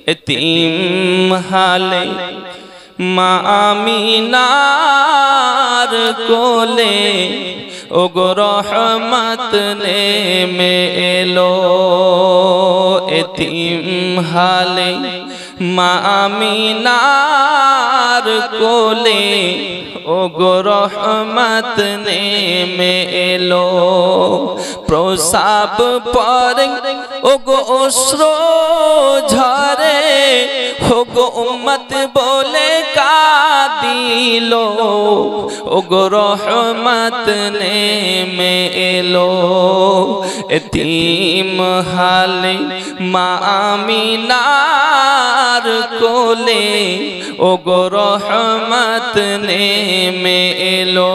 এতিম হালে মা আমিনার কোলে ওগো রহমত নেমে এলো। এতিম হালে মা আমিনার কোলে ওগো রহমত নেমে এলো। প্রসাব পরে ওগো অশ্রু ঝরে ওগো উম্মত বলে কাঁদিলো। ওগো রহমত নেমে এলো। এতিম হালে মা আমিনার কোলে ওগো রহমত নেমে এলো।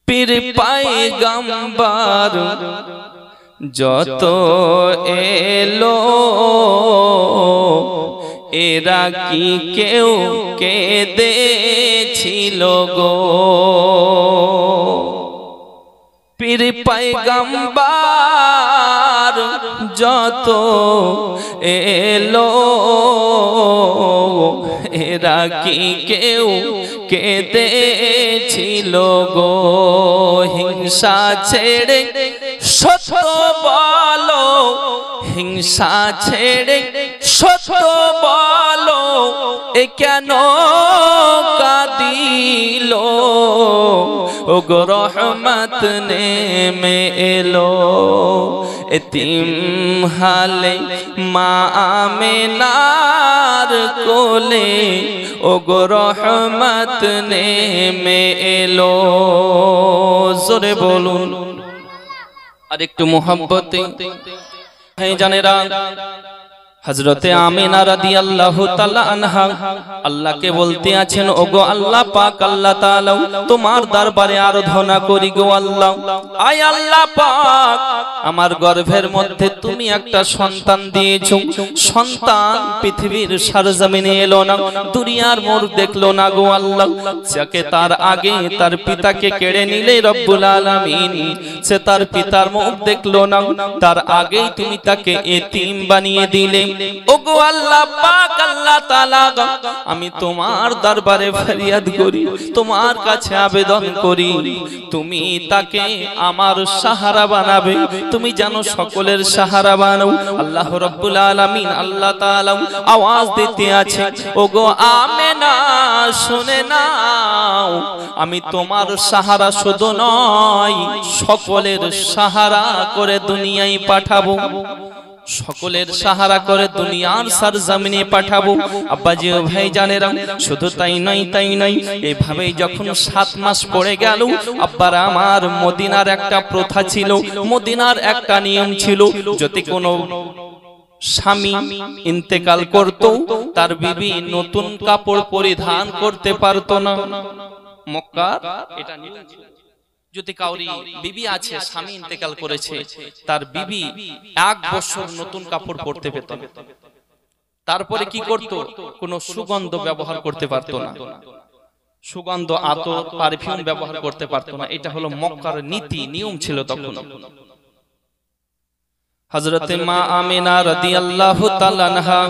পীর পয়গম্বর যত এলো এরা কি কেউ কেঁদেছিল গো। পীর পয়গম্বর যত এলো এরা কি কেউ কেঁদেছিল গো। হিংসা ছেড়ে সত্য বলো, হিংসা ছেড়ে সত্য বলো, এ কেন কাঁদিলো। ওগো রহমত নেমে এলো। এতিম হালে মা আমিনার কোলে ওগো রহমত নেমে এলো। জোরে বলুন আর একটু মোহাব্বতে। জানেরা হযরতে আমিনা রাদিয়াল্লাহু তাআলা আনহা আল্লাহকে বলতে আছেন, ওগো আল্লাহ পাক, আল্লাহ তাআলা তোমার দরবারে আরাধনা করি গো আল্লাহ। আয় আল্লাহ পাক, আমার গর্ভের মধ্যে তুমি একটা সন্তান দিয়েছো। সন্তান পৃথিবীর সরজমিনে এলো না, দুনিয়ার মোড় দেখলো না গো আল্লাহ। যাকে তার আগে তার পিতাকে কেড়ে নিলে রব্বুল আলামিন, সে তার পিতার মুখ দেখলো না, তার আগেই তুমি তাকে এতিম বানিয়ে দিলে। ওগো আল্লাহ পাক, আল্লাহ তাআলা, আমি তোমার দরবারে ফরিয়াদ করি, তোমার কাছে আবেদন করি, তুমি তাকে আমার সাহারা বানাবে, তুমি জানো সকলের সাহারা বানাও। আল্লাহ রাব্বুল আলামিন, আল্লাহ তাআলা আওয়াজ দিতে আছে, ওগো আমিনা শুনে নাও, আমি তোমার সাহারা শুধু নয় সকলের সাহারা করে দুনিয়ায় পাঠাবো, সকলের সাহারা করে দুনিয়ার সরজমিনে পাঠাবো। আব্বাজি ও ভাইজানেরা, শুধু তাই নয়, তাই নয়, এইভাবেই যখন 7 মাস পড়ে গেল, আব্বার আমার মদিনার একটা প্রথা ছিল, মদিনার একটা নিয়ম ছিল, যদি কোনো স্বামী ইন্তেকাল করত তার বিবি নতুন কাপড় পরিধান করতে পারতো না। মক্কার এটা নিয়ম ছিল, যদি কাউরি বিবি আছে, স্বামী ইন্তেকাল করেছে, তার বিবি 1 বছর নতুন কাপড় পরতে পেত না। তারপরে কি করত, কোনো সুগন্ধ ব্যবহার করতে পারতো না, সুগন্ধ আতর পারফিউম ব্যবহার করতে পারতো না। এটা হলো মক্কার নীতি নিয়ম ছিল তখন। হযরতে মা আমিনা রাদিয়াল্লাহু তাআলা আনহা,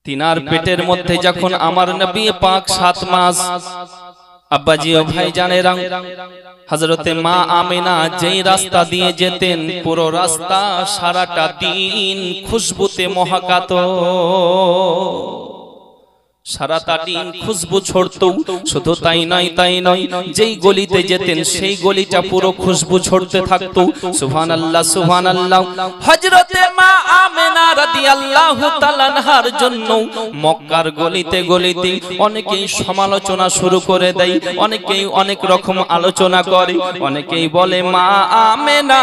তিনার পেটের মধ্যে যখন আমার নবী পাক 7 মাস, আব্বাজি ও ভাইজানেরা, হযরতে মা আমিনা যেই রাস্তা দিয়ে যেতেন, পুরো রাস্তা সারাটা দিন খুশবুতে মহাকাত, সারাটা দিন খুশবু ছড়তো। শুধু তাই নয়, তাই নয়, যেই গলিতে যেতেন সেই গলিটা পুরো খুশবু ছড়তে থাকতো। সুবহানাল্লাহ, সুবহানাল্লাহ। হযরতে মা আমিনা রাদিয়াল্লাহু তাআলা আনহার জন্য মক্কার গলিতে গলিতে অনেকেই সমালোচনা শুরু করে দেয়, অনেকেই অনেক রকম আলোচনা করে। অনেকেই বলে মা আমিনা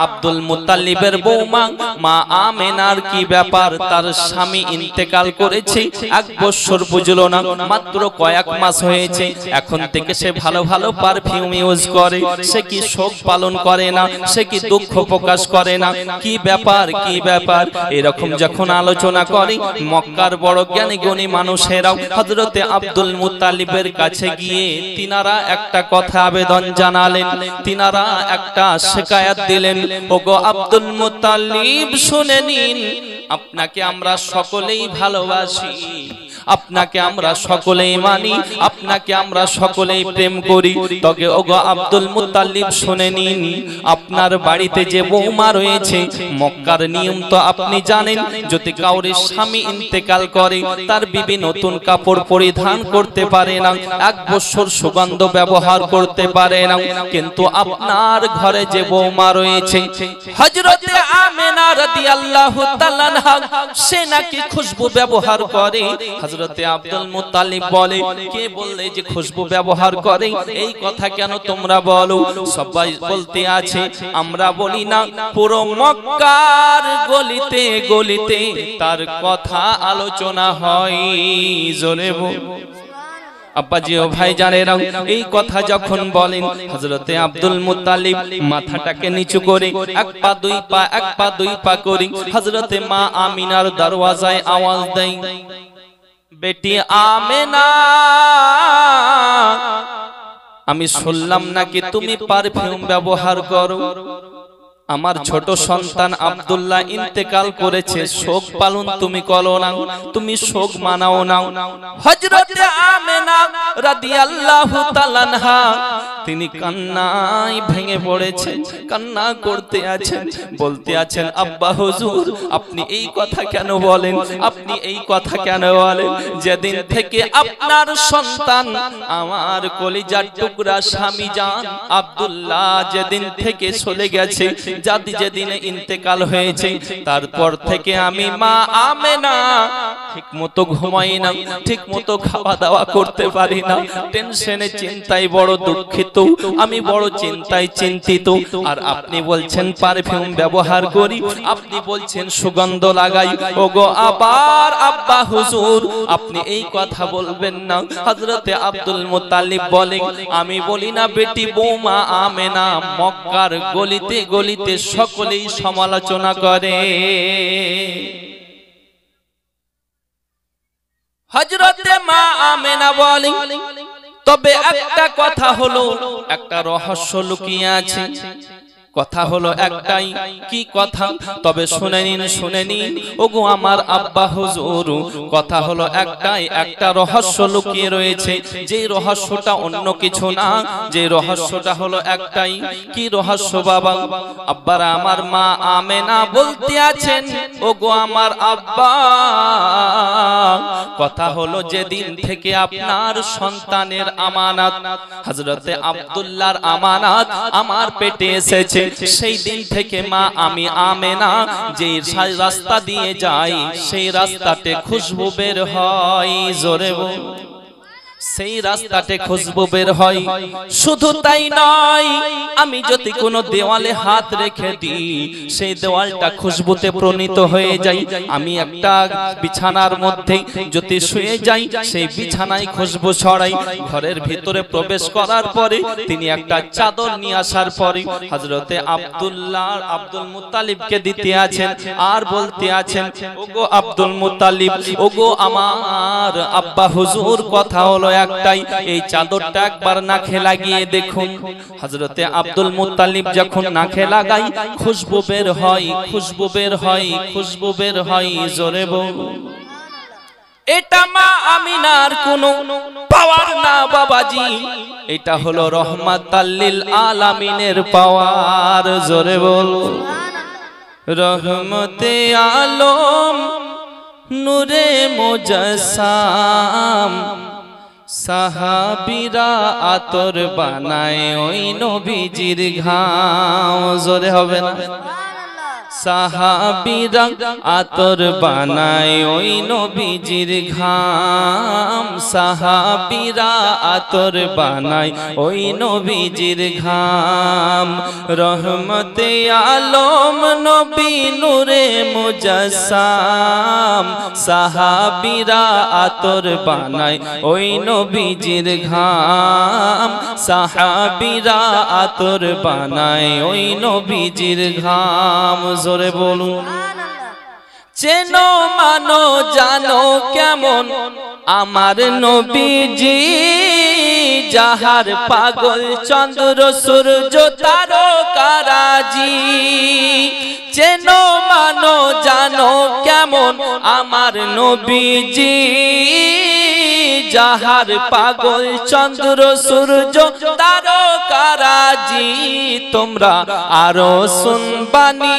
আব্দুল মুত্তালিবের বৌমা, মা আমিনার কি ব্যাপার, তার স্বামী ইন্তেকাল করেছে, 1 বছর বুঝলো না, মাত্র কয়েক মাস হয়েছে, এখন থেকে সে ভালো ভালো পারফিউম ইউজ করে, সে কি শোক পালন করে না, সে কি দুঃখ প্রকাশ করে না, কি ব্যাপার, কি ব্যাপার, এরকম এরকম যখন আলোচনা করে মক্কার বড় জ্ঞানী গুণী মানুষেরাও হযরতে আব্দুল মুত্তালিবের কাছে গিয়ে তিনারা একটা কথা আবেদন জানালেন, তিনারা একটা শিকায়াত দিলেন, ওগো আব্দুল মুত্তালিব শুনে নিন, আপনাকে আমরা সকলেই ভালোবাসি, আপনাকে আমরা সকলেই মানি, আপনাকে আমরা সকলেই প্রেম করি, তবে ওগো আব্দুল মুত্তালিব শুনে নিন, আপনার বাড়িতে যে বৌমা রয়েছে, মক্কার নিয়ম তো আপনি জানেন, যদি কাউরে স্বামী ইন্তেকাল করে তার বিবি নতুন কাপড় পরিধান করতে পারে না, 1 বছর সুগন্ধ ব্যবহার করতে পারে না, কিন্তু আপনার ঘরে যে বৌমা রয়েছে হযরতে আমেনা রাদিয়াল্লাহু তাআলা আনহা, সে নাকি খুশবু ব্যবহার করে। হযরতে আব্দুল মুত্তালিব বলে, কে বললে যে খুশবু ব্যবহার করে? এই কথা কেন তোমরা বলো? সবাই বলতে আছে, আমরা বলি না, পুরো মক্কার গলিতে গলিতে তার কথা আলোচনা হয়। জোরে বল আব্বাজি ও ভাই জানেরা, এই কথা যখন বলেন হযরতে আব্দুল মুত্তালিব মাথাটাকে নিচু করে 1 পা 2 পা 1 পা 2 পা করে হযরতে মা আমিনার দরওয়াজায় আওয়াজ দেয়, বেটি আমেনা, আমি শুনলাম নাকি তুমি পারফিউম ব্যবহার করো, আমার ছোট সন্তান আব্দুল্লাহ ইন্তেকাল করেছে, শোক পালন তুমি করো না, তুমি শোক মানাও না। হযরতে আমেনা রাদিয়াল্লাহু তাআলা আনহা তিনি কান্নায় ভেঙে পড়েছেন, কান্না করতে আছেন, বলতে আছেন, আব্বা হুজুর আপনি এই কথা কেন বলেন, আপনি এই কথা কেন বলেন? যেদিন থেকে আপনার সন্তান আমার কলিজার টুকরা স্বামী জান আব্দুল্লাহ যেদিন থেকে চলে গেছে, যেদিন ইন্তেকাল হয়েছে, তারপর থেকে আমি মা আমেনা ঠিকমতো ঘুমাই না, ঠিকমতো খাওয়া দাওয়া করতে পারি না, টেনশনে চিন্তায় বড় দুঃখিত, আমি বড় চিন্তায় চিন্তিত। আর আপনি বলছেন পারফিউম ব্যবহার করি, আপনি বলছেন সুগন্ধ লাগাই, ওগো আবার আব্বা হুজুর আপনি এই কথা বলবেন না। হযরতে আব্দুল মুত্তালিব বলেন, আমি বলি না বেটি বৌমা আমেনা মক্কার গলিতে গলিতে সকলেই সমালোচনা করে। হযরতে মা আমেনা বলেন, তবে একটা কথা হলো, একটা রহস্য লুকিয়ে আছে, কথা হলো একটাই। কি কথা? তবে শুনে নিন, শুনে নিন ওগো আমার আব্বা হুজুর, কথা হলো একটাই, একটা রহস্য লুকিয়ে রয়েছে, যে রহস্যটা অন্য কিছু না, যে রহস্যটা হলো একটাই। কি রহস্য বাবা? আব্বারা আমার মা আমেনা বলতে আছেন, ওগো আমার আব্বা, কথা হলো যেদিন থেকে আপনার সন্তানের আমানত হযরতে আব্দুল্লাহর আমানত আমার পেটে এসেছে, সেই দিন থেকে মা আমি আমেনা যে রাস্তা দিয়ে যাই, সেই রাস্তাতে খুশবু বের হয়। জোরে বল, সেই রাস্তাতে খুশবু বের হয়। শুধু তাই নয়, আমি যদি কোনো দেওয়ালে হাত রেখে দিই, সেই দেওয়ালটা খুশবুতে প্রণীত হয়ে যায়। আমি একটা বিছানার মধ্যে যদি শুয়ে যাই, সেই বিছানায় খুশবু ছড়াই। ঘরের ভিতরে প্রবেশ করার পরে তিনি একটা চাদর নিয়ে আসার পরে হযরতে আব্দুল মুত্তালিবকে দিতে আছেন, আর বলতে আছেন, ওগো আব্দুল মুত্তালিব, ওগো আমার আব্বা হুজুর, কথা হলো একটাই, এই চাদরটা একবার নাকে লাগিয়ে দেখুন। হযরতে আব্দুল মুত্তালিব যখন নাকে লাগাই, খুশবু বের হয়, খুশবু বের হয়, খুশবু বের হয়। জোরে বল, এটা মা আমিনার কোনো পাওয়ার না বাবাজি, এটা হলো রহমাতাল লিল আলামিনের পাওয়ার। জোরে বল, রহমতে আলম নূরে মুজাসসাম, সাহাবীরা আতর বানায় ওই নবীজির ঘাম। জোরে হবে না? সাহাবীরা আতর বানায় ওই নবীজির ঘাম, সাহাবীরা আতর বানায় ওই নবীজির ঘাম। রহমতে আলম নবী নূরে মুজাসসাম, সাহাবীরা আতর বানায় ওই নবীজির ঘাম, সাহাবীরা আতর বানায় ওই নবীজির ঘাম। জোরে বলুন, চেনো মানো জানো কেমন আমার নবীজি, যাহার পাগল চন্দ্র সূর্য তারকারাজি। চেনো মানো জানো কেমন আমার নবীজি, যাহার পাগল চন্দ্র সূর্য তারকারাজি। তোমরা আরো শুনবানি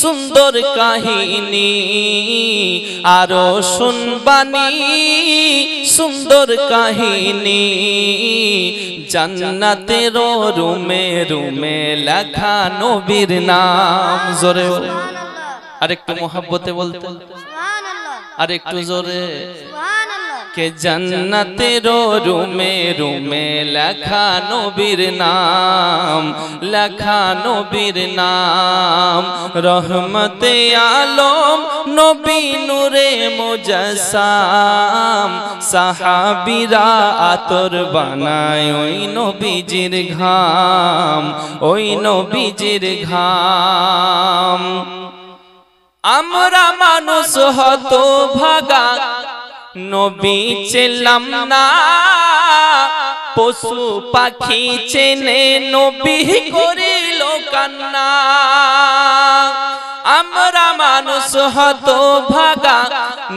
সুন্দর কাহিনী, আরো শুনবানি সুন্দর কাহিনী। জান্নাতের রুমে রুমে লেখা নবীর নাম। জোরে আরেকটু মোহাব্বতে বলতে, আরেকটু জোরে। কে জান্নাতের রুমে রুমে লেখা নবীর নাম, লেখা নবীর নাম। রহমতে আলম নবী নূরে মুজাসসাম, সাহাবীরা আতর বানায় ওই নবীজির ঘাম, ওই নবীজির ঘাম। আমরা মানুষ হতভাগা নবী চেলাম না, পশু পাখি চেনে নবী করিল কান্না। আমরা মানুষ হতভাগা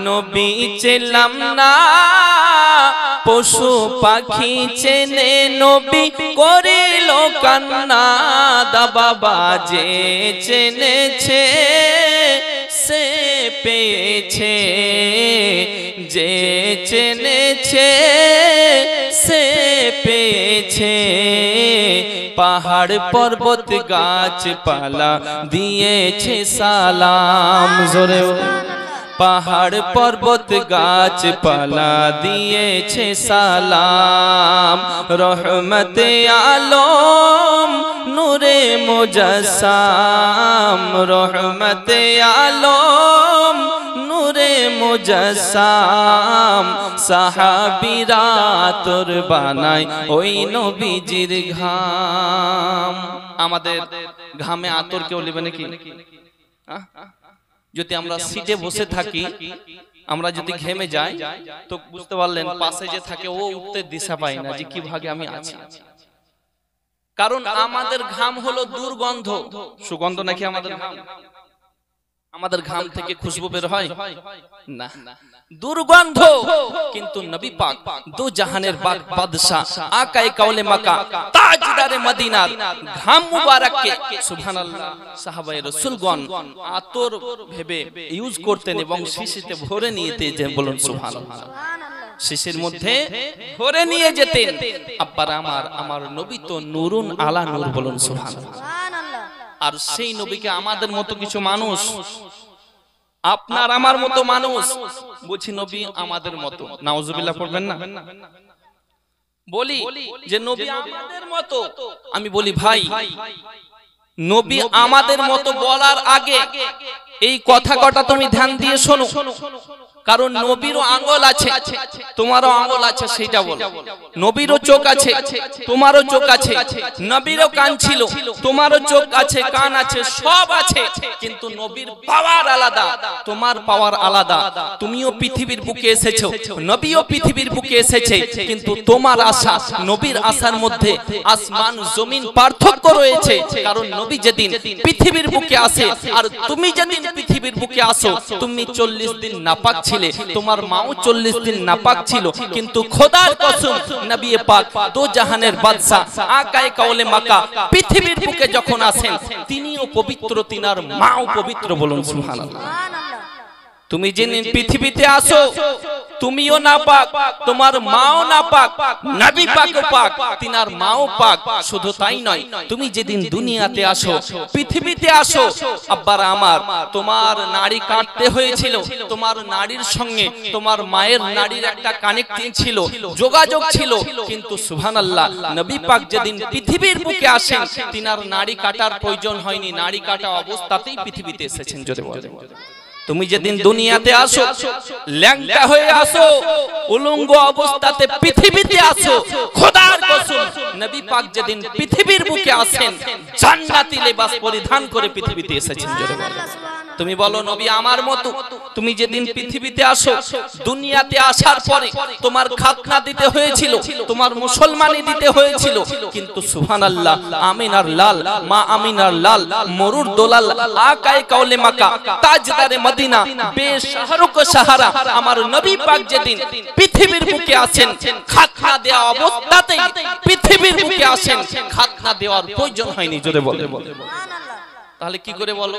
নবী চেলাম না, পশু পাখি চেনে নবী করিল কান্না। দাবাবা যে চেনেছে সে পেয়েছে, যে চেনেছে সে পেয়েছে। পাহাড় পর্বত গাছপালা দিয়েছে সালাম। জোরে পাহাড় পর্বত গাছপালা দিয়েছে সালাম। রহমতে আলম নূরে মুজাসসাম, রহমতে আলম নূরে মুজাসসাম। সাহাবীরা আতর বানায় ওই নবীজির ঘাম। আমাদের ঘামে আতর কেউ নেবে নাকি? যদি আমরা সিটে বসে থাকি, আমরা যদি ঘেমে যাই, তো বুঝতে পারলেন পাশে যে থাকে ও উঠতে দিশা পায় না যে কি ভাগে আমি আছি। কারণ আমাদের ঘাম হলো দুর্গন্ধ। সুগন্ধ নাকি আমাদের ঘাম? আমাদের ঘাম থেকে খুশবু বের হয় না, দুর্গন্ধ। কিন্তু নবী পাক দু জাহানের বাদশাহ আকায়ে কাউলে মাকা তাজদারে মদিনার ঘাম মুবারককে সুবহানাল্লাহ সাহাবায়ে রাসূলগণ আতর ভেবে ইউজ করতেন এবং শিশিতে ভরে নিতে যে বলুন সুবহানাল্লাহ, শিশির মধ্যে ভরে নিয়ে যেতেন। আব্বারা আমার নবী তো নূরুন আলা নূর, বলুন সুবহানাল্লাহ। আর সেই নবীকে আমাদের মতো কিছু মানুষ, আপনার আমার মতো মানুষ বুঝি নবী আমাদের মতো, নাউজুবিল্লাহ পড়বেন না? বলি যে নবী আমাদের মতো। আমি বলি ভাই, নবী আমাদের মতো বলার আগে এই কথা কটা তুমি ধ্যান দিয়ে শোনো। কারণ নবীরও আঙ্গুল আছে, তোমারও আঙ্গুল আছে, সেটা বল। নবীরও চোখ আছে, তোমারও চোখ আছে। নবীরও কান ছিল, তোমারও চোখ আছে, কান আছে, সব আছে। কিন্তু নবীর পাওয়ার আলাদা, তোমার পাওয়ার আলাদা। তুমিও পৃথিবীর বুকে এসেছো, নবীও পৃথিবীর বুকে এসেছে। কিন্তু তোমার আশা নবীর আশার মধ্যে আসমান জমিন পার্থক্য রয়েছে। কারণ নবী যেদিন পৃথিবীর বুকে আসে আর তুমি যেদিন পৃথিবীর বুকে আসো, তুমি 40 দিন নাপাক ছিলে, তোমার মাও 40 দিন নাপাক ছিল। কিন্তু খোদার কসম, নবী পাক দো জাহানের বাদশা আকায়ে কাউলে মাকা পৃথিবীর বুকে যখন আসেন, তিনিও পবিত্র, তিনার মাও পবিত্র, বলুন সুবহানাল্লাহ। তুমি যেদিন পৃথিবীতে আসো তুমিও নাপাক, তোমার মাও নাপাক, নবী পাকও পাক, তিনার মাও পাক। শুধু তাই নয়, তুমি যেদিন দুনিয়াতে আসো, পৃথিবীতে আসো, আব্বারা আমার, তোমার নাড়ি কাটতে হয়েছিল। তোমার নাড়ির সঙ্গে তোমার মায়ের নাড়ির একটা কানেক্টিং ছিল, যোগাযোগ ছিল। কিন্তু সুবহানাল্লাহ, নবী পাক যেদিন পৃথিবীর বুকে আসেন, তিনার নাড়ি কাটার প্রয়োজন হয়নি, নাড়ি কাটা অবস্থাতেই পৃথিবীতে এসেছেন। যদি বলেন তুমি যেদিন দুনিয়াতে আসো ল্যাংটা হয়ে আসো, উলঙ্গ অবস্থাতে পৃথিবীতে আসো, খোদার কসম নবী পাক যেদিন পৃথিবীর বুকে আসেন জান্নাতি লেবাস পরিধান করে পৃথিবীতে এসেছেন। জোরে বলো। তুমি বলো নবী আমার মতো তুমি যেদিন পৃথিবীতে আসো, দুনিয়াতে আসার পরে তোমার খাতনা দিতে হয়েছিল, তোমার মুসলমানি দিতে হয়েছিল, কিন্তু সুবহানাল্লাহ আমিনার লাল, মা আমিনার লাল, মরুর দোলাল, আকায়ে কাউলে মাকা, তাজদারে মদিনা, বেশাহরুক সাহারা আমার নবী পাক যেদিন পৃথিবীর বুকে আসেন, খাতনা দেওয়া অবস্থাতেই পৃথিবীর বুকে আসেন, খাতনা দেওয়ার প্রয়োজন হয়নি। জোরে বলো। তাহলে কি করে বলো?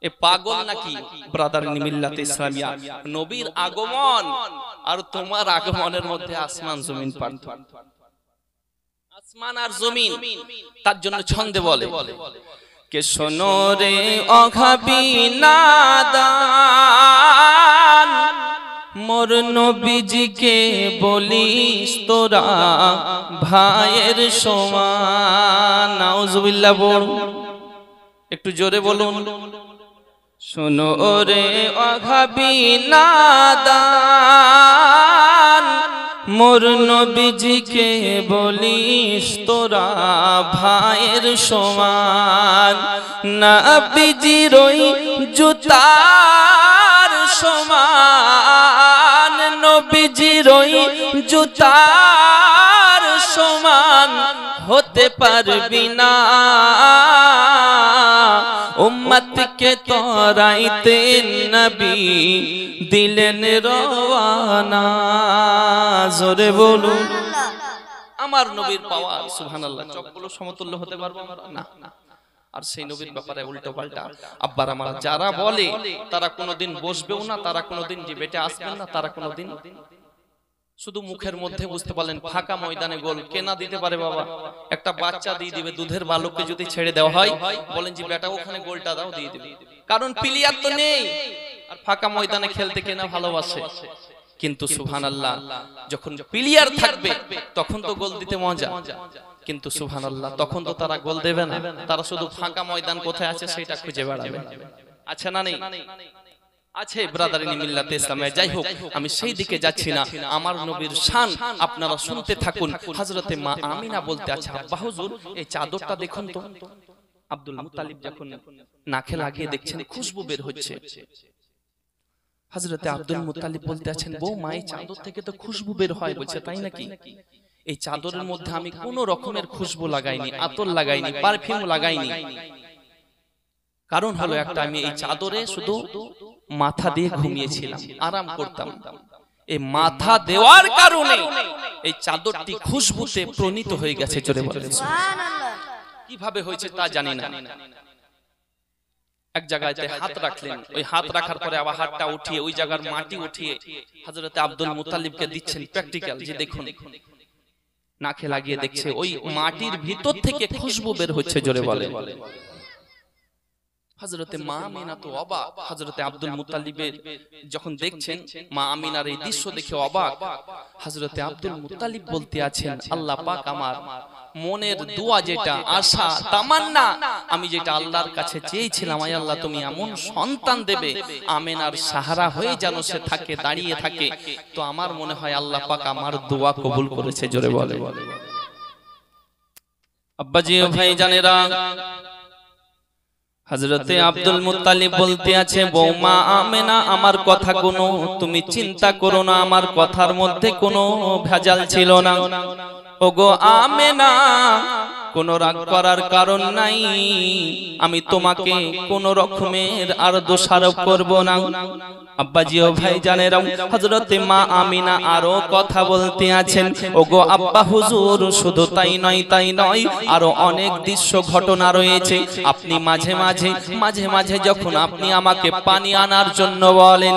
এ পাগল নাকি? ব্রাদার মিল্লাতে ইসলামিয়া, নবীর আগমন আর তোমার আগমনের মধ্যে আসমান জমিন পার্থক্য, আসমান আর জমিন। তার জন্য ছন্দে বলে কে শোনো রে অঘাবি নাদান, মোর নবীজিকে বলিস তোরা ভাইয়ের সমান। নাউজুবিল্লাহ বল, একটু জোরে বলুন। শোনো রে অঘাবি নাদান, মোর নবীজিকে বলিস তোরা ভাইয়ের সমান। নবীজির ওই জুতার সমান, নবীজির ওই জুতার সমান হতে পারবি না, উম্মতকে তরাইতে নবী দিলেন রওয়ানা। জোরে বলুন। আমার নবীর পাওয়ার সুবহানাল্লাহ, চোখগুলো সমতুল্য হতে পারবো আমরা না। আর সেই নবীর ব্যাপারে উল্টো পাল্টা আব্বার আমার যারা বলে তারা কোনোদিন বসবেও না, তারা কোনোদিন ডিবেটে আসবেন না, তারা কোনোদিন শুধু মুখের মধ্যে বুঝতে পারলেন ফাঁকা ময়দানে গোল কেনা দিতে পারে। বাবা একটা বাচ্চা দিয়ে দিবে, দুধের বালককে যদি ছেড়ে দেওয়া হয় বলেন যে বেটা ওখানে গোলটা দাও, দিয়ে দিবে, কারণ প্লেয়ার তো নেই। আর ফাঁকা ময়দানে খেলতে কেনা ভালোবাসে। কিন্তু সুবহানাল্লাহ যখন প্লেয়ার থাকবে তখন তো গোল দিতে মজা, কিন্তু সুবহানাল্লাহ তখন তো তারা গোল দেবে না, তারা শুধু ফাঁকা ময়দান কোথায় আছে সেটা খুঁজে বেড়াবে। আচ্ছা না নেই? আছে ব্রাদারিনী মিল্লাতে ইসলামে। যাই হোক আমি সেই দিকে যাচ্ছি না, আমার নবীর শান আপনারা শুনতে থাকুন। হযরতে মা আমিনা বলতে আছে আব্বা হুজুর এই চাদরটা দেখুন তো। আব্দুল মুত্তালিব যখন নাকে লাগিয়ে দেখছেন খুশবু বের হচ্ছে, হযরতে আব্দুল মুত্তালিব বলতে আছেন বউ মা এই চাদর থেকে তো খুশবু বের হয়। বলছে তাই নাকি? এই চাদরের মধ্যে আমি কোনো রকমের খুশবু লাগাইনি, আতর লাগাইনি, পারফিউম লাগাইনি। কারণ হলো একটা, আমি এই চাদরে শুধু মাথা দিয়ে ঘুমিয়েছিলাম, আরাম করতাম। এই মাথা দেওয়ার কারণে এই চাদরটি খুশবুতে প্রণীত হয়ে গেছে। জোরে বলেন সুবহানাল্লাহ। কিভাবে হয়েছে তা জানি না। এক জায়গাতে হাত রাখলেন, ওই হাত রাখার পরে আবার হাতটা উঠিয়ে ওই জায়গার মাটি উঠিয়ে হযরতে আব্দুল মুত্তালিবকে দিচ্ছেন প্র্যাকটিক্যাল, যে দেখুন। নাকে লাগিয়ে দেখছে ওই মাটির ভিতর থেকে খুশবু বের হচ্ছে। জোরে বলে। হযরতে মা আমিনা তো অবাক। হযরতে আব্দুল মুত্তালিবের যখন দেখছেন মা আমিনার এই দৃশ্য দেখে অবাক। হযরতে আব্দুল মুত্তালিব বলতে আছেন আল্লাহ পাক আমার মনের দোয়া যেটা আশা তামান্না আমি যেটা আল্লাহর কাছে চেয়েছিলাম, আয় আল্লাহ তুমি এমন সন্তান দেবে আমিনার সাহারা হয়ে যেন সে থাকে, দাঁড়িয়ে থাকে। তো আমার মনে হয় আল্লাহ পাক আমার দোয়া কবুল করেছে। জোরে বলে। আব্বাজি ও ভাই জানেরা, হযরতে আব্দুল মুত্তালিব বলতে আছে বৌমা আমেনা আমার কথা কোনো তুমি চিন্তা করো না, আমার কথার মধ্যে কোনো ভেজাল ছিল না। ওগো আমেনা কোনো রাগ করার কারণ নাই, আমি তোমাকে কোন রকমের আর দোষারোপ করব না। আব্বাজি ও ভাই জানেরা, হযরতে মা আমিনা আরো কথা বলতে আছেন ওগো আব্বা হুজুর শুধু তাই নয় আরো অনেক দৃশ্য ঘটনা রয়েছে। আপনি মাঝে মাঝে যখন আপনি আমাকে পানি আনার জন্য বলেন,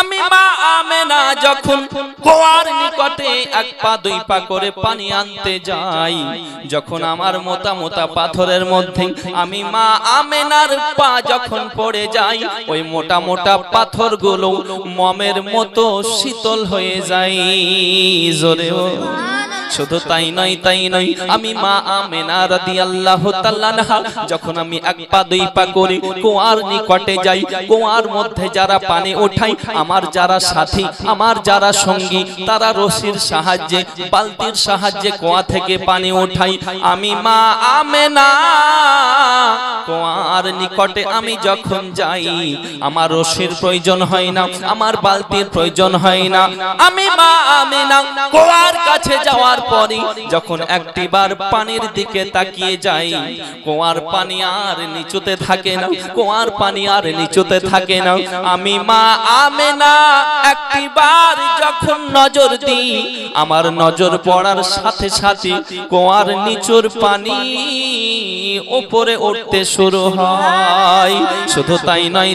আমি মা আমেনা যখন কুয়ার নিকটে এক পা দুই পা করে পানি আনতে যাই, যখন আমার মোটা মোটা পাথরের মধ্যে আমি মা আমেনার পা যখন পড়ে যাই, ওই মোটা মোটা পাথরগুলো মমের মতো শীতল হয়ে যায়। জোরে শুধু তাই নয় আমি মা আমেনা রাদিয়াল্লাহু তাআলা আনহা যখন আমি এক পা দুই পা করে কুয়ার নিকটে যাই, কুয়ার মধ্যে যারা পানি ওঠাই, আমার যারা সাথী, আমার যারা সঙ্গী, তারা রশির সাহায্যে, বালতির সাহায্যে কুয়া থেকে পানি ওঠাই। আমি মা আমেনা কুয়ার নিকটে আমি যখন যাই, আমার রশির প্রয়োজন হয় না, আমার বালতির প্রয়োজন হয় না। আমি মা আমেনা কুয়ার কাছে যাওয়ার পরে যখন একটিবার পানির দিকে তাকিয়ে যাই, কুয়ার পানি আর নিচুতে থাকে না, কুয়ার পানি আর নিচুতে থাকে না। আমি মা আমেনা একটিবার যখন নজর দিই, আমার নজর পড়ার সাথে সাথে কুয়ার নিচুর পানি উপরে উঠতে শুরু হয়। শুধু তাই নয়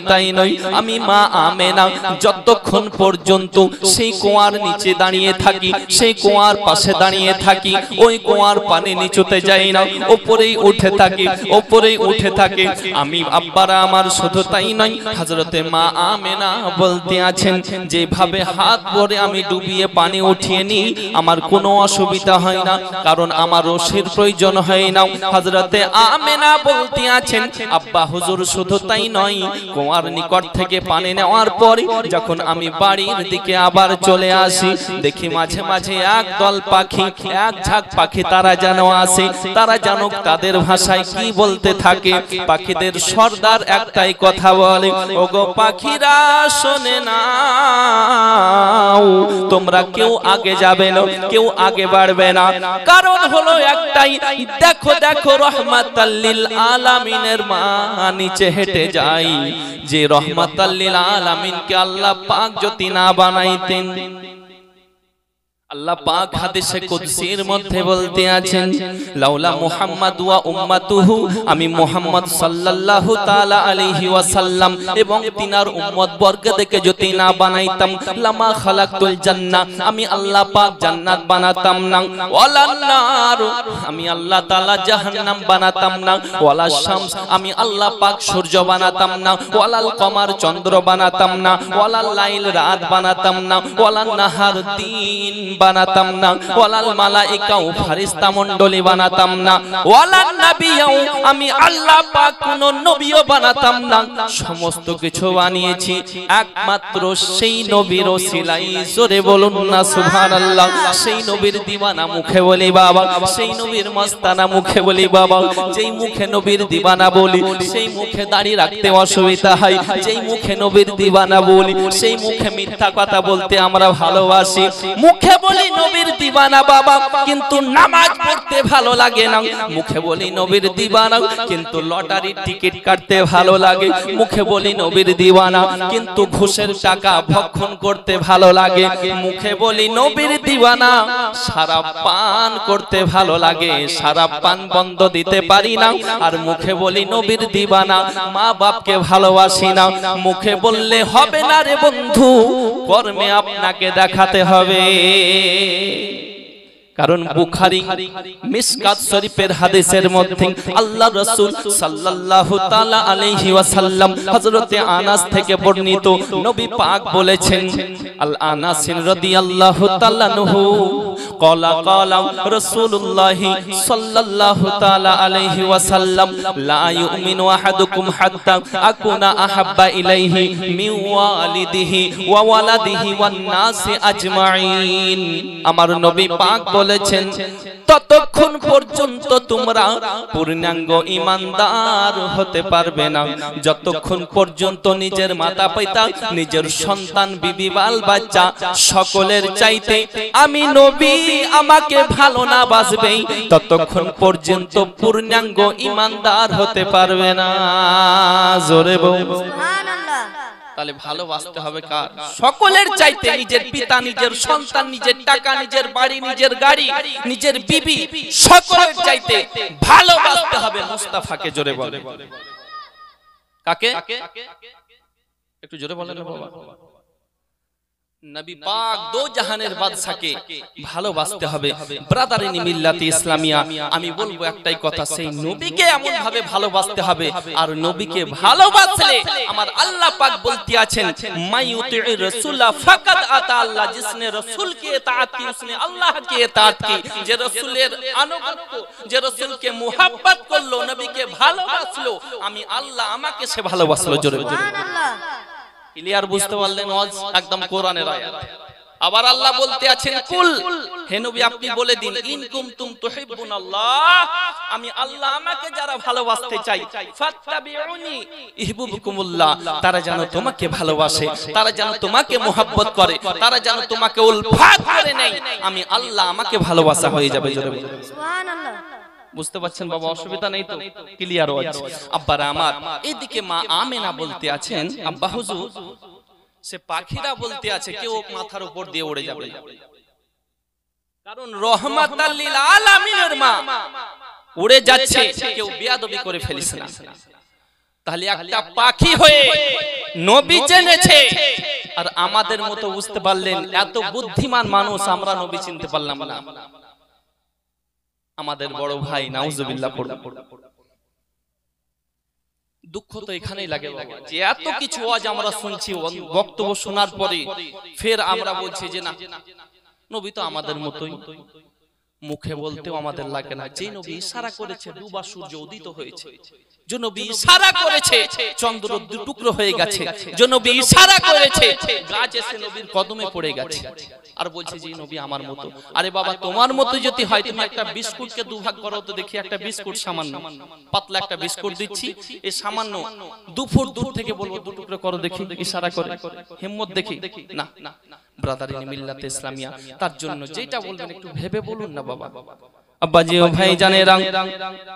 আমি মা আমেনা যতক্ষণ পর্যন্ত সেই কুয়ার নিচে দাঁড়িয়ে থাকি, সেই কুয়ার পাশে দাঁড়িয়ে থাকি, ওই কুয়ার পানি নিচুতে যায় না, উপরেই উঠে থাকে, উপরেই উঠে থাকে। আমি আব্বারা আমার শুধু তাই নয়, হযরতে মা আমেনা বলতে আছেন যেভাবে হাত ভরে আমি ডুবিয়ে পানি উঠিয়ে নিই, আমার কোনো অসুবিধা হয় না, কারণ আমার রশির প্রয়োজন হয় না। হযরতে আমেনা বলতে আছেন আব্বা হুজুর শুধু তাই নয়, কুয়ার নিকট থেকে পানি নেওয়ার পরে যখন আমি বাড়ির দিকে আবার চলে আসি, দেখি মাঝে মাঝে এক দল পাখি, এক ঝাঁক পাখি তারা যেন আসে, তারা যেন তাদের ভাষায় কি বলতে থাকে। পাখিদের সর্দার একটাই কথা বলে, ওগো পাখিরা শোনে নাও, তোমরা কেউ আগে যাবে না, কেউ আগে বাড়বে না। কারণ হলো একটাই, দেখো দেখো রহমাতাল লিল আলামিনের মা নিচে হেঁটে যায়, যে রহমাতাল লিল আলামিনকে আল্লাহ পাক যদি না বানাইতেন। আল্লাহ পাক হাদিসে কুদসির মধ্যে বলতে আছেন লাউলা মুহাম্মাদ ওয়া উম্মাতুহু, আমি মুহাম্মদ সাল্লাল্লাহু তাআলা আলাইহি ওয়াসাল্লাম এবং তিনার উম্মত বর্গদেরকে যদি না বানাইতাম, লামা খালাকতুল জান্নাহ, আমি আল্লাহ পাক জান্নাত বানাতাম না, ওয়ালান নার, আমি আল্লাহ তাআলা জাহান্নাম বানাতাম না, ওয়ালা শামস, আমি আল্লাহ পাক সূর্য বানাতাম না, ওয়ালাল কমার চন্দ্র বানাতাম না, ওয়ালাল লাইল রাত বানাতাম না, ওয়ালান নাহার দিন বানাতাম না, ওয়ালাল মালাইকা ও ফেরেশতা মণ্ডলী বানাতাম না, ওয়ালান নবিয়্যু, আমি আল্লাহ পাক কোন নবীও বানাতাম না। সমস্ত কিছু বানিয়েছি একমাত্র সেই নবীর ওসিলায়। জোরে বলুন না সুবহানাল্লাহ। সেই নবীর দিওয়ানা মুখে বলি বাবা, সেই নবীর মস্তানা মুখে বলি বাবা। যেই মুখে নবীর দিওয়ানা বলি, সেই মুখে দাড়ি রাখতে অসুবিধা হয়। যেই মুখে নবীর দিওয়ানা বলি, সেই মুখে মিথ্যা কথা বলতে আমরা ভালোবাসি। মুখে বলি নবীর দিওয়ানা বাবা, কিন্তু নামাজ পড়তে ভালো লাগে না। মুখে বলি নবীর দিওয়ানা, কিন্তু লটারির টিকিট কাটতে ভালো লাগে। মুখে বলি নবীর দিওয়ানা, কিন্তু ঘুষের টাকা ভক্ষণ করতে ভালো লাগে। মুখে বলি নবীর দিওয়ানা, শরাব পান করতে ভালো লাগে, শরাব পান বন্ধ দিতে পারি না। আর মুখে বলি নবীর দিওয়ানা, মা বাপকে ভালোবাসি না। মুখে বললে হবে না রে বন্ধু, কর্মে আপনাকে দেখাতে হবে। কারণ বুখারী মিশকাত শরীফের হাদিসের মধ্যে আল্লাহ রাসূল সাল্লাল্লাহু তাআলা আলাইহি ওয়াসাল্লাম হযরতে আনাস থেকে বর্ণিত, নবী পাক বলেছেন, আল আনাস রাদিয়াল্লাহু তাআলা আনহু ক্বালা ক্বালা রাসূলুল্লাহ সাল্লাল্লাহু তাআলা আলাইহি ওয়াসাল্লাম, লা ইউমিনু আহাদুকুম হাত্তা আকুনা আহাব্বা ইলাইহি মিন ওয়ালিদিহি ওয়া ওয়ালাদিহি ওয়ান নাসি আজমাইন। আমার নবী পাক বলেছেন, ততক্ষণ পর্যন্ত তোমরা পূর্ণাঙ্গ ঈমানদার হতে পারবে না যতক্ষণ পর্যন্ত নিজের মাতা পিতা, নিজের সন্তান, বিবি, বাল বাচ্চা সকলের চাইতে আমি নবী আমাকে ভালো না বাসবে, ততক্ষণ পর্যন্ত পূর্ণাঙ্গ ঈমানদার হতে পারবে না। জোরে বলুন সুবহানাল্লাহ। তাহলে ভালোবাসতে হবে কার? সকলের চাইতে নিজের পিতা, নিজের সন্তান, নিজের টাকা, নিজের বাড়ি, নিজের গাড়ি, নিজের বিবি, সকলের চাইতে ভালোবাসতে হবে মুস্তাফাকে। জোরে বলেন কাকে? একটু জোরে বলেন না বাবা। নবী পাক দো জাহানের বাদশাকে ভালোবাসতে হবে। ব্রাদারিনী মিল্লাতে ইসলামিয়া, আমি বলবো একটাই কথা, সেই নবীকে এমন ভাবে ভালোবাসতে হবে। আর নবীকে ভালোবাসলে আমার আল্লাহ পাক বলতে আছেন, মাইয়ুতির রাসূলা ফাকাদ আতা আল্লাহ, जिसने रसूल की इताअत की उसने अल्लाह की इताअत की। যে রাসূলের আনুগত্য, যে রাসূলকে মুহাব্বত করলো, নবীকে ভালোবাসলো, আমি আল্লাহ আমাকে সে ভালোবাসলো। জোরে সুবহানাল্লাহ। ক্লিয়ার বুঝতে পারলেন? একদম কোরআনের আয়াত। আবার আল্লাহ বলতে আছেন, কুল, হে নবী আপনি বলে দিন, ইন কুনতুম তুহিব্বুনাল্লাহ, আমি আল্লাহ আমাকে যারা ভালোবাসতে চাই, ফাত্তাবিউনি ইহবুবকুমুল্লাহ, তারা যেন তোমাকে ভালোবাসে, তারা যেন তোমাকে মুহাব্বত করে, তারা যেন তোমাকে উলফাত করে নেয়, আমি আল্লাহ আমাকে ভালোবাসা হয়ে যাবে। জোরে সুবহানাল্লাহ। বুঝতে পারছেন বাবা? অসুবিধা নেই তো? ক্লিয়ার আছে? আব্বারা আমার, এদিকে মা আমেনা বলতে আছেন, আব্বা হুজুর সে পাখিরা বলতে আছে কেউ মাথার উপর দিয়ে উড়ে যাবে, কারণ রহমাতাল লিল আলামিনের মা উড়ে যাচ্ছে, কেউ বেয়াদবি করে ফেলিস না। তাহলে একটা পাখি হয়ে নবী জেনেছে, আর আমাদের মতো বুঝতে পারলেন, এত বুদ্ধিমান মানুষ আমরা নবী চিনতে পারলাম না। আমাদের বড় ভাই নাউজুবিল্লাহ পড়া, দুঃখ তো এখানেই লাগে বাবা, যে এত কিছু আজ আমরা শুনছি, বক্তব্য শোনার পরে ফের আমরা বলছি যে না, নবী তো আমাদের মতোই, মুখে বলতেও আমাদের লাগে না। যে নবী ইশারা করেছে ডুবা সূর্য উদিত হয়েছে, যে নবী ইশারা করেছে চন্দ্র দুটুকরো হয়ে গেছে, যে নবী ইশারা করেছে গাছ এসে নবীর কদমে পড়ে গেছে, আর বলছে যে নবী আমার মতো। আরে বাবা, তোমার মতো যদি হয়, তুমি একটা বিস্কুটকে দুভাগ করো তো দেখি, একটা বিস্কুট সামান্য পাতলা একটা বিস্কুট দিচ্ছি, এই সামান্য 2 ফুট দূর থেকে বলবো 2 টুকরো করো দেখি, ইশারা করে হিম্মত দেখি না। ব্রাদারিনী মিল্লাতে ইসলামিয়া, তার জন্য যেটা বলবেন একটু ভেবে বলুন না বাবা। আব্বাজি ও ভাই জানেরা,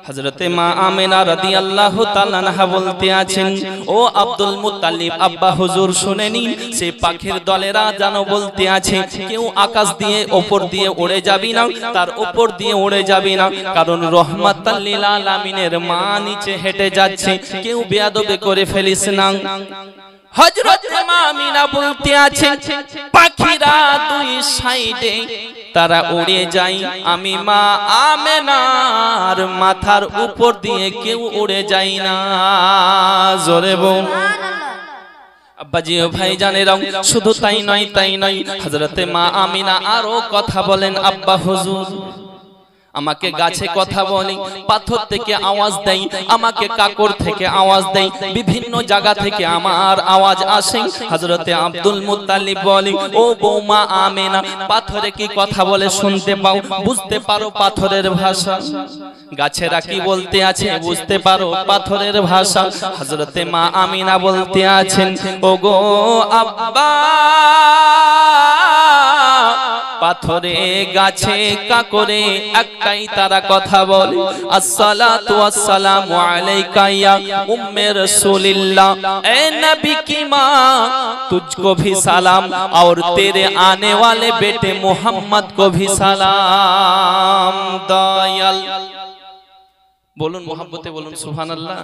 হযরতে মা আমেনা রাদিয়াল্লাহু তাআলা আনহা বলতে আছেন, ও আব্দুল মুত্তালিব আব্বা হুজুর শুনে নিন, সে পাখির দলেরা জানো বলতে আছে, কেউ আকাশ দিয়ে উপর দিয়ে উড়ে যাবি না, তার উপর দিয়ে উড়ে যাবি না, কারণ রহমাতাল লিল আলামিনের মা নিচে হেঁটে যাচ্ছে, কেউ বেয়াদবি করে ফেলিস না। হযরত মা আমিনা বলতে আছে, পাখিরা দুই সাইডে তারা উড়ে যায়, আমি মা আমেনার মাথার উপর দিয়ে কেউ উড়ে যায় না। জোরে বল আব্বাজি ও ভাই জানেরা, শুধু তাই নয়, হযরতে মা আমিনা আরো কথা বলেন, আব্বা হুজুর আমাকে গাছে কথা বলে, পাথর থেকে আওয়াজ দেয়, আমাকে কাকর থেকে আওয়াজ দেয়, বিভিন্ন জায়গা থেকে আমার আওয়াজ আসে। হযরতে আব্দুল মুত্তালিব বলে, ও বৌমা আমেনা, পাথরে কি কথা বলে শুনতে পাও, বুঝতে পারো পাথরের ভাষা? গাছেরা কি বলতে আছে বুঝতে পারো পাথরের ভাষা? হযরতে মা আমিনা বলতে আছেন, ও গো আব্বা, পাথরে গাছে কাকরে একটাই তারা কথা বলে, আসসালাতু ওয়াসসালামু আলাইকা ইয়া উম্মে রাসূলিল্লাহ, এ নবী की मां तुझको भी सलाम और तेरे आने वाले बेटे मोहम्मद को भी सलाम। दयाल बोलून मोहब्बते बोलून सुभान अल्लाह,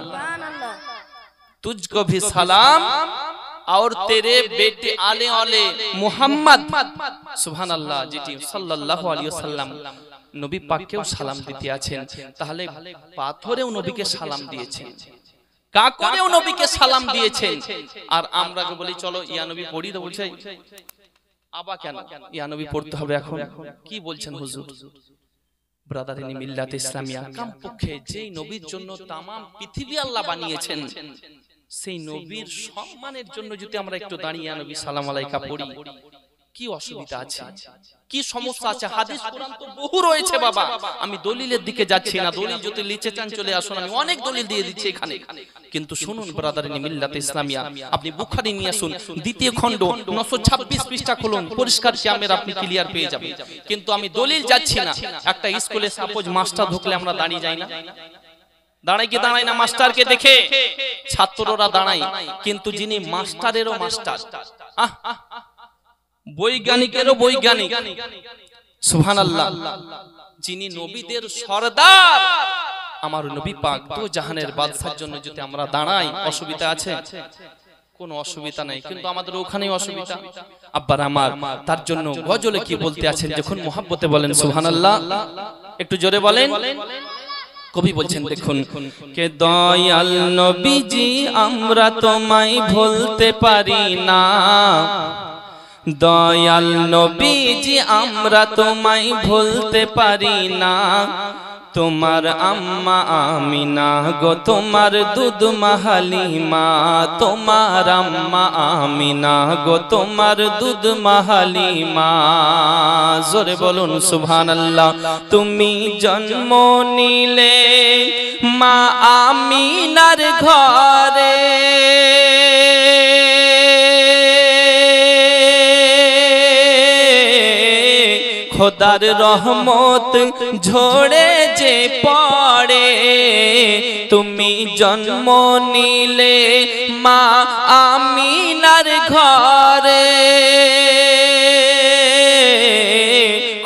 तुझको भी सलाम और तेरे बेटे आने वाले मोहम्मद सुभान अल्लाह जी सल्लल्लाहु अलैहि वसल्लम नबी पाकকেও সালাম দিতে আছেন। তাহলে পাথরেও নবীকে সালাম দিয়েছেন, কাকরেও নবীকে সালাম দিয়েছেন, আর আমরা যে বলি চলো ইয়া নবী পড়ি, তো বলছে আবা কেন ইয়া নবী পড়তে হবে এখন? কি বলছেন হুজুর? ব্রাদারিনী মিল্লাতে ইসলামিয়া, কমপক্ষে যেই নবীর জন্য তাম পৃথিবী আল্লাহ বানিয়েছেন, সেই নবীর সম্মানের জন্য যদি আমরা একটু দাঁড়িয়ে নবী সালাম আলাইকা পড়ি, কি অসুবিধা আছে? কি সমস্যা আছে? হাদিস কোরআন তো বহু রয়েছে বাবা, আমি দলিলের দিকে যাচ্ছি না, দলিল যদি লিখে চান চলে আসুন, আমি অনেক দলিল দিয়ে দিচ্ছি এখানে। কিন্তু শুনুন ব্রাদারিনী মিল্লাতে ইসলামিয়া, আপনি বুখারী নিয়ে আসুন, দ্বিতীয় খণ্ড 926 পৃষ্ঠা খুলুন, পরিষ্কার কিয়ামের আপনি ক্লিয়ার পেয়ে যাবেন। কিন্তু আমি দলিল যাচ্ছি না। একটা স্কুলে সাপোজ মাস্টার ঢুকলে আমরা দাঁড়িয়ে যাই না? দাঁড়াই কি দাঁড়াই না? মাস্টারকে দেখে ছাত্ররা দাঁড়ায়, কিন্তু যিনি মাস্টারেরও মাস্টার, বৈজ্ঞানিকেরও বৈজ্ঞানিক, সুবহানাল্লাহ, যিনি নবীদের সরদার আমার নবী পাক তো জাহানের বাদশার জন্য যদি আমরা দাঁড়াই, অসুবিধা আছে? কোনো অসুবিধা নাই, কিন্তু আমাদের ওখানেই অসুবিধা। আব্বার আমার তার জন্য গজলে কি বলতে আছেন যখন মোহাব্বতে বলেন সুবহানাল্লাহ, একটু জোরে বলেন। কবি বলছেন দেখুন, কে দয়াল নবীজি আমরা তোমায় ভুলতে পারি না, দয়াল নবীজি আমরা তোমায় ভুলতে পারি না, তোমার আম্মা আমিনা গো তোমার দুধ মাহালিমা, তোমার আম্মা আমিনা গো তোমার দুধ মাহালিমা। জোরে বলুন সুবহানাল্লাহ। তুমি জন্ম নিলে মা আমিনার ঘরে, খোদার রহমত ঝরে যে পড়ে, তুমি জন্ম নিলে মা আমিনার ঘরে,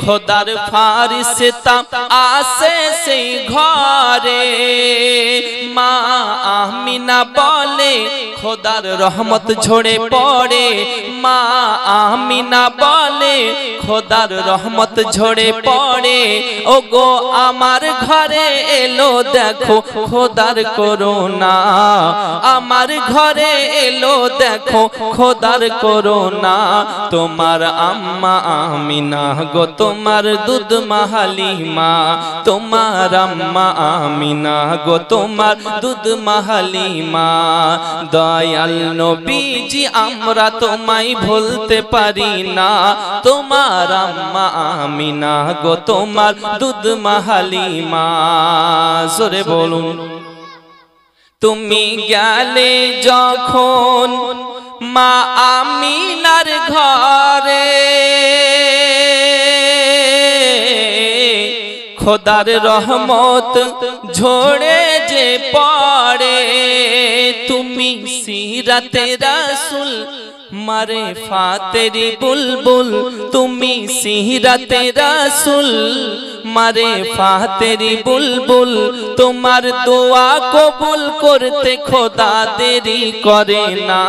খোদার ফারিস্তা আসে সেই ঘরে, মা আমিনা বলে খোদার রহমত ঝরে পড়ে, মা আমিনা বলে খোদার রহমত ঝরে পড়ে, ও গো আমার ঘরে এলো দেখো খোদার করুণা, আমার ঘরে এলো দেখো খোদার করুণা, তোমার আম্মা আমিনা গো তোমার দুধ মাহালিমা, তোমার আম্মা আমিনা গো তোমার দুধ মাহালিমা। দয়াল নবীজি আমরা তোমায় ভুলতে পারি না, তোমার আম্মা আমিনা গো তোমার দুধ মাহালিমা। জোরে বলুন। তুমি গেলে যখন মা আমিনার ঘরে, খোদার রহমত ঝরে যে পড়ে, তুমি সিরাতে রাসূল মারে ফাতেরি বুলবুল, তুমি সিরাতে রাসূল মারে ফাতেরি বুলবুল, তোমার দোয়া কবুল করতে খোদা দেরি করে না,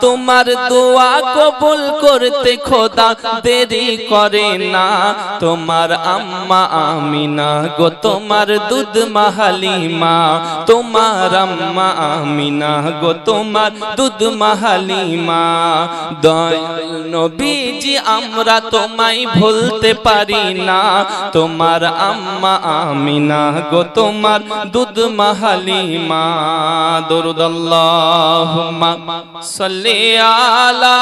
তোমার দোয়া কবুল করতে খোদা দেরি করে না, তোমার আম্মা আমিনা গো তোমার দুধ মাহালিমা, তোমার আম্মা আমিনা গো তোমার দুধ মাহালিমা। দয়াল নবীজি আমরা তোমায় ভুলতে পারি না, তোমার আম্মা আমিনা গো তোমার দুধ মাহালিমা। দরুদ আল্লাহুম্মা সাল্লি আলা